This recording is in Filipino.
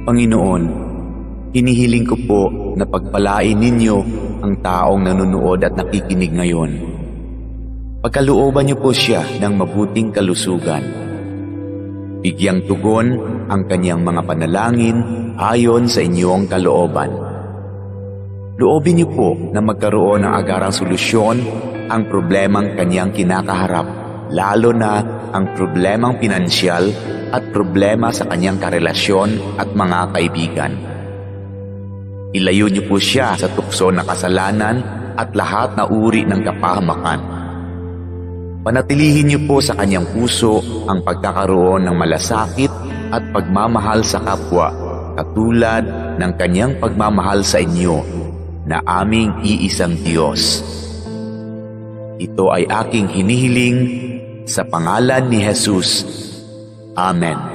Panginoon, hinihiling ko po na pagpalain ninyo ang taong nanonood at nakikinig ngayon. Pagkalooban niyo po siya ng mabuting kalusugan. Bigyang tugon ang kanyang mga panalangin ayon sa inyong kalooban. Loobin niyo po na magkaroon ng agarang solusyon ang problemang kanyang kinakaharap, lalo na ang problemang pinansyal at problema sa kanyang karelasyon at mga kaibigan. Ilayo niyo po siya sa tukso ng kasalanan at lahat na uri ng kapahamakan. Panatilihin niyo po sa kanyang puso ang pagkakaroon ng malasakit at pagmamahal sa kapwa, katulad ng kanyang pagmamahal sa inyo na aming iisang Diyos. Ito ay aking hinihiling sa pangalan ni Jesus. Amen.